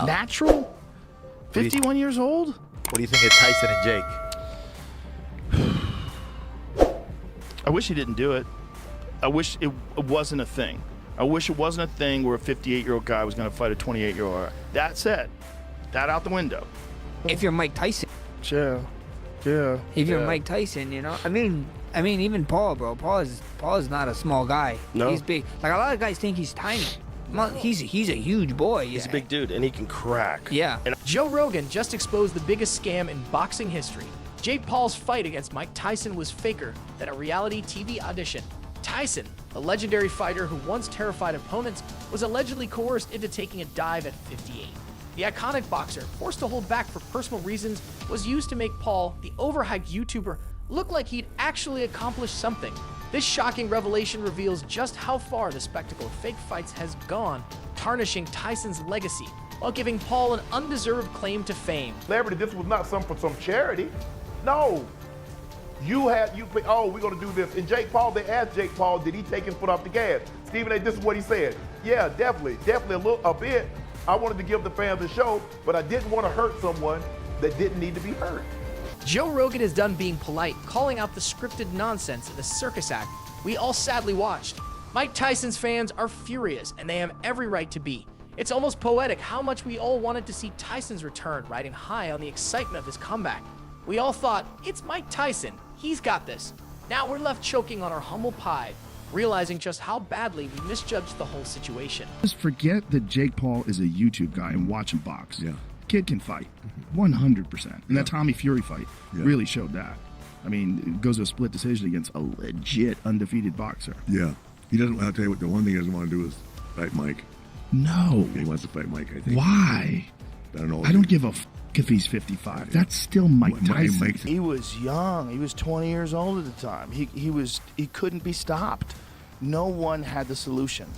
Natural? 51 years old? What do you think of Tyson and Jake? I wish he didn't do it. I wish it wasn't a thing. I wish it wasn't a thing where a 58-year-old guy was going to fight a 28-year-old. That said, that out the window. If you're Mike Tyson. Yeah. Yeah. If you're Mike Tyson, you know. I mean, even Paul, bro. Paul is not a small guy. No. He's big. Like, a lot of guys think he's tiny. He's a huge boy. He's a big dude, and he can crack. Yeah. And Joe Rogan just exposed the biggest scam in boxing history. Jake Paul's fight against Mike Tyson was faker than a reality TV audition. Tyson, the legendary fighter who once terrified opponents, was allegedly coerced into taking a dive at 58. The iconic boxer, forced to hold back for personal reasons, was used to make Paul, the overhyped YouTuber, look like he'd actually accomplished something. This shocking revelation reveals just how far the spectacle of fake fights has gone, tarnishing Tyson's legacy, while giving Paul an undeserved claim to fame. Celebrity, this was not some for some charity. No. We're gonna do this. And Jake Paul, they asked Jake Paul, did he take his foot off the gas? Stephen A., this is what he said. Yeah, definitely a bit. I wanted to give the fans a show, but I didn't want to hurt someone that didn't need to be hurt. Joe Rogan is done being polite, calling out the scripted nonsense of the circus act we all sadly watched. Mike Tyson's fans are furious, and they have every right to be. It's almost poetic how much we all wanted to see Tyson's return, riding high on the excitement of his comeback. We all thought, it's Mike Tyson, he's got this. Now we're left choking on our humble pie, realizing just how badly we misjudged the whole situation. Just forget that Jake Paul is a YouTube guy and watch him box. Yeah. Kid can fight, 100%. And that Tommy Fury fight really showed that. I mean, it goes to a split decision against a legit undefeated boxer. Yeah. He doesn't, I'll tell you what, the one thing he doesn't want to do is fight Mike. No. He wants to fight Mike, I think. Why? I don't know. I don't give a if he's 55. That's still Mike Tyson. He was young. He was 20 years old at the time. He couldn't be stopped. No one had the solution.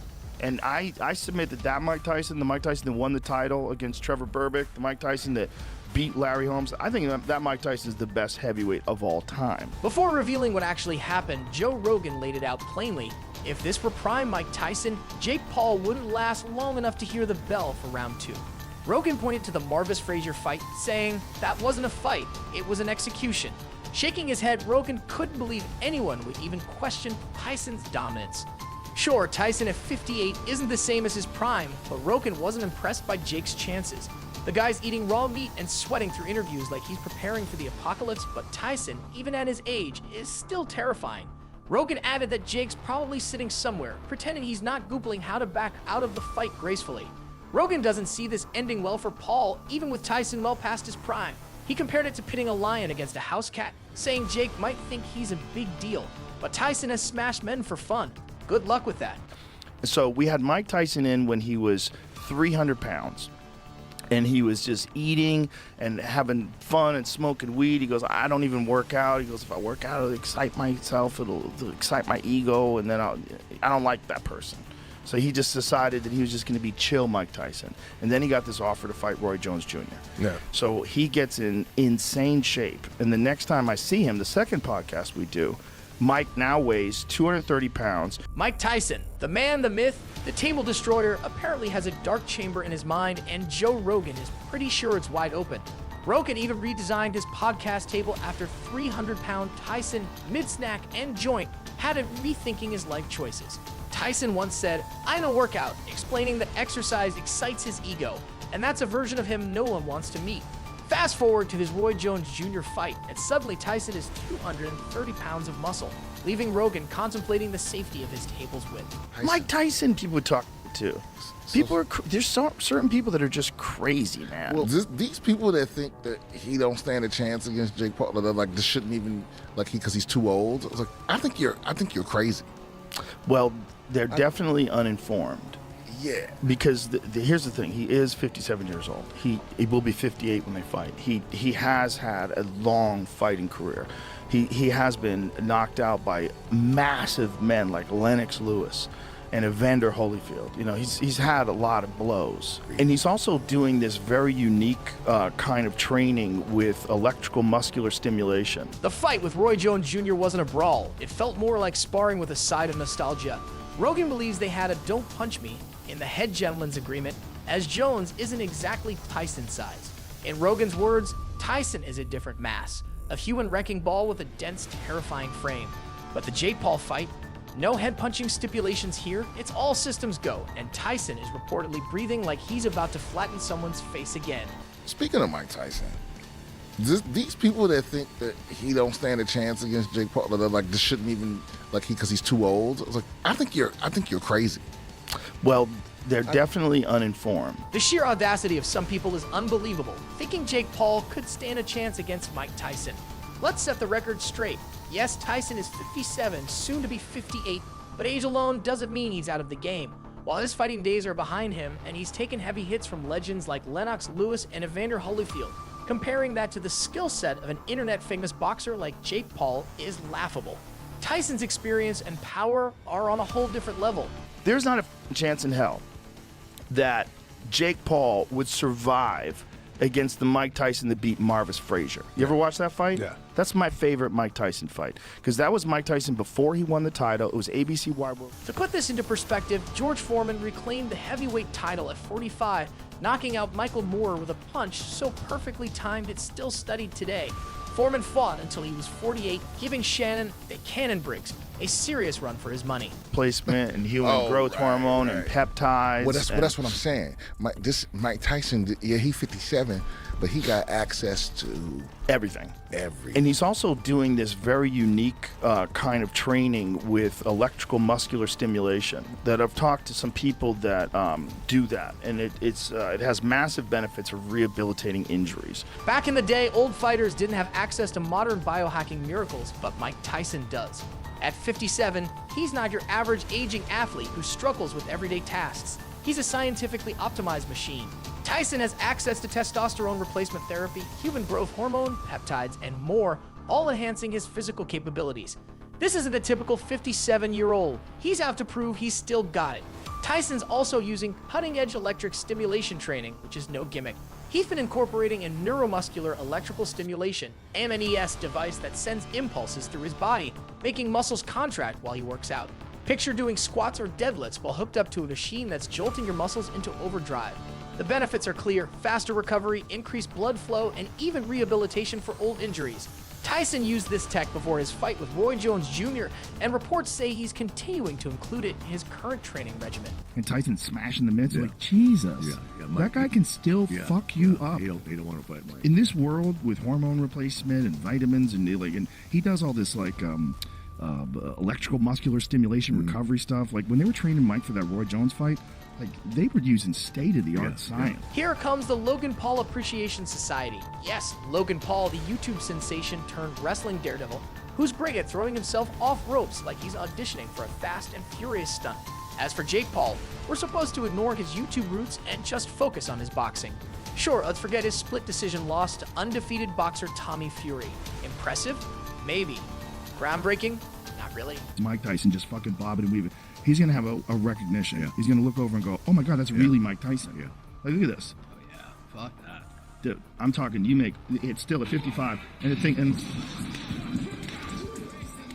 And I submit that Mike Tyson, the Mike Tyson that won the title against Trevor Berbick, the Mike Tyson that beat Larry Holmes, I think that Mike Tyson is the best heavyweight of all time. Before revealing what actually happened, Joe Rogan laid it out plainly. If this were prime Mike Tyson, Jake Paul wouldn't last long enough to hear the bell for round 2. Rogan pointed to the Marvis Frazier fight, saying that wasn't a fight, it was an execution. Shaking his head, Rogan couldn't believe anyone would even question Tyson's dominance. Sure, Tyson at 58 isn't the same as his prime, but Rogan wasn't impressed by Jake's chances. The guy's eating raw meat and sweating through interviews like he's preparing for the apocalypse, but Tyson, even at his age, is still terrifying. Rogan added that Jake's probably sitting somewhere, pretending he's not Googling how to back out of the fight gracefully. Rogan doesn't see this ending well for Paul, even with Tyson well past his prime. He compared it to pitting a lion against a house cat, saying Jake might think he's a big deal, but Tyson has smashed men for fun. Good luck with that. So we had Mike Tyson in when he was 300 pounds. And he was just eating and having fun and smoking weed. He goes, I don't even work out. He goes, if I work out, it'll excite myself. It'll excite my ego. And then I don't like that person. So he just decided that he was just going to be chill Mike Tyson. And then he got this offer to fight Roy Jones Jr. Yeah. So he gets in insane shape. And the next time I see him, the second podcast we do, Mike now weighs 230 pounds. Mike Tyson, the man, the myth, the table destroyer, apparently has a dark chamber in his mind, and Joe Rogan is pretty sure it's wide open. Rogan even redesigned his podcast table after 300-pound Tyson, mid-snack and joint, had him rethinking his life choices. Tyson once said, I don't work out, explaining that exercise excites his ego, and that's a version of him no one wants to meet. Fast forward to his Roy Jones Jr. fight, and suddenly Tyson is 230 pounds of muscle, leaving Rogan contemplating the safety of his table's width. Mike Tyson, people would talk to. There's certain people that are just crazy, man. Well, these people that think that he don't stand a chance against Jake Paul, they're like, this shouldn't even, like, because he's too old. It's like, I think you're crazy. Well, they're definitely uninformed. Yeah. Because here's the thing. He is 57 years old. He will be 58 when they fight. He has had a long fighting career. He has been knocked out by massive men like Lennox Lewis and Evander Holyfield. You know, he's had a lot of blows. And he's also doing this very unique kind of training with electrical muscular stimulation. The fight with Roy Jones Jr. wasn't a brawl. It felt more like sparring with a side of nostalgia. Rogan believes they had a don't punch me in the head gentleman's agreement, as Jones isn't exactly Tyson's size. In Rogan's words, Tyson is a different mass, a human wrecking ball with a dense, terrifying frame. But the Jake Paul fight, no head-punching stipulations here, it's all systems go, and Tyson is reportedly breathing like he's about to flatten someone's face again. Speaking of Mike Tyson, these people that think that he don't stand a chance against Jake Paul, they're like, this shouldn't even, like, because he's too old. I was like, I think you're crazy. Well, they're definitely uninformed. The sheer audacity of some people is unbelievable, thinking Jake Paul could stand a chance against Mike Tyson. Let's set the record straight. Yes, Tyson is 57, soon to be 58, but age alone doesn't mean he's out of the game. While his fighting days are behind him, and he's taken heavy hits from legends like Lennox Lewis and Evander Holyfield, comparing that to the skill set of an internet-famous boxer like Jake Paul is laughable. Tyson's experience and power are on a whole different level. There's not a chance in hell that Jake Paul would survive against the Mike Tyson that beat Marvis Frazier. You ever watch that fight? Yeah. That's my favorite Mike Tyson fight, because that was Mike Tyson before he won the title. It was ABC Wide World. To put this into perspective, George Foreman reclaimed the heavyweight title at 45, knocking out Michael Moore with a punch so perfectly timed it's still studied today. Foreman fought until he was 48, giving Shannon, the Cannon Briggs, a serious run for his money. Placement and human growth hormone and peptides. Well, that's what I'm saying. Mike Tyson, yeah, he's 57, but he got access to everything. everything. And he's also doing this very unique kind of training with electrical muscular stimulation that I've talked to some people that do that. And it has massive benefits of rehabilitating injuries. Back in the day, old fighters didn't have access to modern biohacking miracles, but Mike Tyson does. At 57, he's not your average aging athlete who struggles with everyday tasks. He's a scientifically optimized machine. Tyson has access to testosterone replacement therapy, human growth hormone, peptides, and more, all enhancing his physical capabilities. This isn't a typical 57-year-old. He's out to prove he's still got it. Tyson's also using cutting-edge electric stimulation training, which is no gimmick. He's been incorporating a neuromuscular electrical stimulation, MNES device that sends impulses through his body, making muscles contract while he works out. Picture doing squats or deadlifts while hooked up to a machine that's jolting your muscles into overdrive. The benefits are clear: faster recovery, increased blood flow, and even rehabilitation for old injuries. Tyson used this tech before his fight with Roy Jones Jr., and reports say he's continuing to include it in his current training regimen. And Tyson smashing the mitts, like, Jesus. That guy can still fuck you up. He don't want to fight Mike. In this world with hormone replacement and vitamins and he does all this electrical muscular stimulation recovery stuff. Like when they were training Mike for that Roy Jones fight, like they were using state-of-the-art science. Here comes the Logan Paul Appreciation Society. Yes, Logan Paul, the YouTube sensation turned wrestling daredevil, who's great at throwing himself off ropes like he's auditioning for a Fast and Furious stunt. As for Jake Paul, we're supposed to ignore his YouTube roots and just focus on his boxing. Sure, let's forget his split decision loss to undefeated boxer Tommy Fury. Impressive? Maybe. Groundbreaking? Not really. Mike Tyson just fucking bobbing and weaving. He's going to have a recognition. He's going to look over and go, oh my God, that's really Mike Tyson. Like, look at this. Oh, yeah. Fuck that. Dude, I'm talking, it's still at 55. And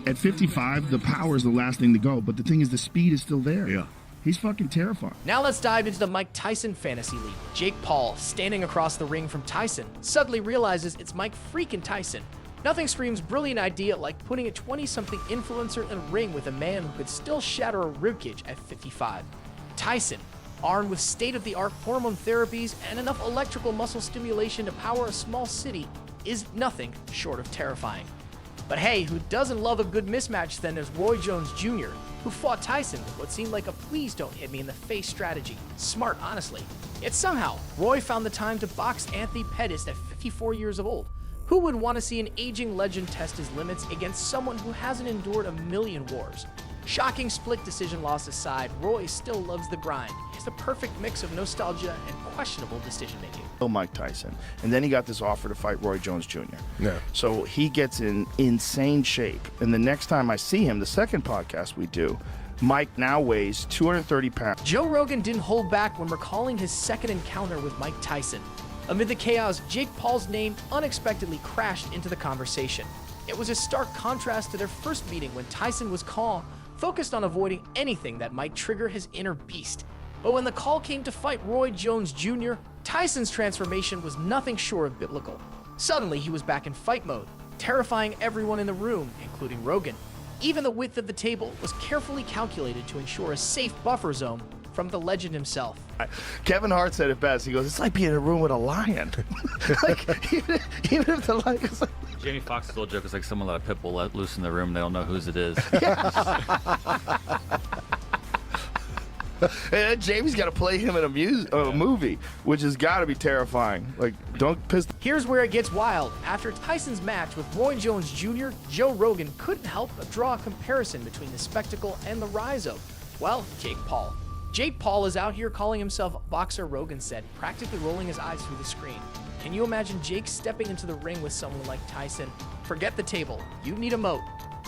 at 55, the power is the last thing to go. But the thing is, the speed is still there. Yeah. He's fucking terrifying. Now let's dive into the Mike Tyson Fantasy League. Jake Paul, standing across the ring from Tyson, suddenly realizes it's Mike freaking Tyson. Nothing screams brilliant idea like putting a 20-something influencer in a ring with a man who could still shatter a ribcage at 55. Tyson, armed with state-of-the-art hormone therapies and enough electrical muscle stimulation to power a small city, is nothing short of terrifying. But hey, who doesn't love a good mismatch then as Roy Jones Jr., who fought Tyson with what seemed like a please don't hit me in the face strategy. Smart, honestly. Yet somehow, Roy found the time to box Anthony Pettis at 54 years old. Who would want to see an aging legend test his limits against someone who hasn't endured a million wars? Shocking split decision loss aside, Roy still loves the grind. He has the perfect mix of nostalgia and questionable decision making. Mike Tyson. And then he got this offer to fight Roy Jones Jr. Yeah. So he gets in insane shape. And the next time I see him, the second podcast we do, Mike now weighs 230 pounds. Joe Rogan didn't hold back when recalling his second encounter with Mike Tyson. Amid the chaos, Jake Paul's name unexpectedly crashed into the conversation. It was a stark contrast to their first meeting when Tyson was calm, focused on avoiding anything that might trigger his inner beast. But when the call came to fight Roy Jones Jr., Tyson's transformation was nothing short of biblical. Suddenly, he was back in fight mode, terrifying everyone in the room, including Rogan. Even the width of the table was carefully calculated to ensure a safe buffer zone from the legend himself. Kevin Hart said it best. He goes, "It's like being in a room with a lion." Like, even if the lion is like... Jamie Foxx's little joke is like someone let a pit bull let loose in the room. They don't know whose it is. And then Jamie's got to play him in a movie, which has got to be terrifying. Like, don't piss. Here's where it gets wild. After Tyson's match with Roy Jones Jr., Joe Rogan couldn't help but draw a comparison between the spectacle and the rise of, well, Jake Paul. Jake Paul is out here calling himself boxer, Rogan said, practically rolling his eyes through the screen. Can you imagine Jake stepping into the ring with someone like Tyson? Forget the table. You need a moat.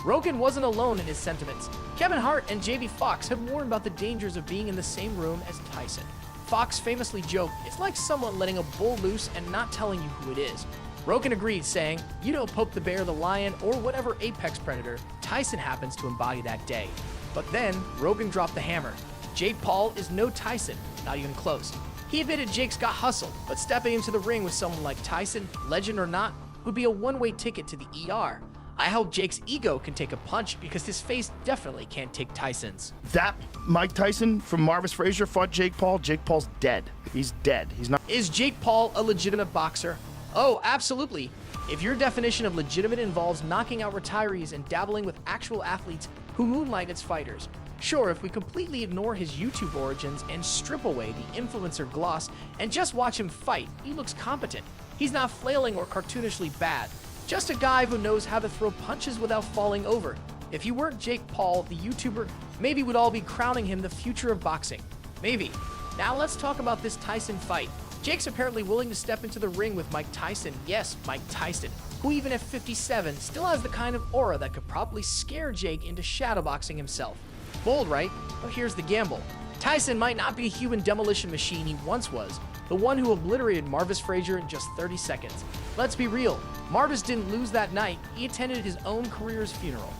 Rogan wasn't alone in his sentiments. Kevin Hart and Jamie Foxx have warned about the dangers of being in the same room as Tyson. Foxx famously joked, "It's like someone letting a bull loose and not telling you who it is." Rogan agreed, saying, "You don't poke the bear, the lion, or whatever apex predator Tyson happens to embody that day." But then, Rogan dropped the hammer. Jake Paul is no Tyson, not even close. He admitted Jake's got hustle, but stepping into the ring with someone like Tyson, legend or not, would be a one-way ticket to the ER. I hope Jake's ego can take a punch because his face definitely can't take Tyson's. That Mike Tyson from Marvis Frazier fought Jake Paul. Jake Paul's dead. He's dead. He's not. Is Jake Paul a legitimate boxer? Oh, absolutely. If your definition of legitimate involves knocking out retirees and dabbling with actual athletes who moonlight as fighters. Sure, if we completely ignore his YouTube origins and strip away the influencer gloss and just watch him fight, he looks competent. He's not flailing or cartoonishly bad. Just a guy who knows how to throw punches without falling over. If he weren't Jake Paul, the YouTuber, maybe we'd all be crowning him the future of boxing. Maybe. Now let's talk about this Tyson fight. Jake's apparently willing to step into the ring with Mike Tyson. Yes, Mike Tyson, who even at 57 still has the kind of aura that could probably scare Jake into shadowboxing himself. Bold, right? But here's the gamble. Tyson might not be a human demolition machine he once was, the one who obliterated Marvis Frazier in just 30 seconds. Let's be real, Marvis didn't lose that night, he attended his own career's funeral.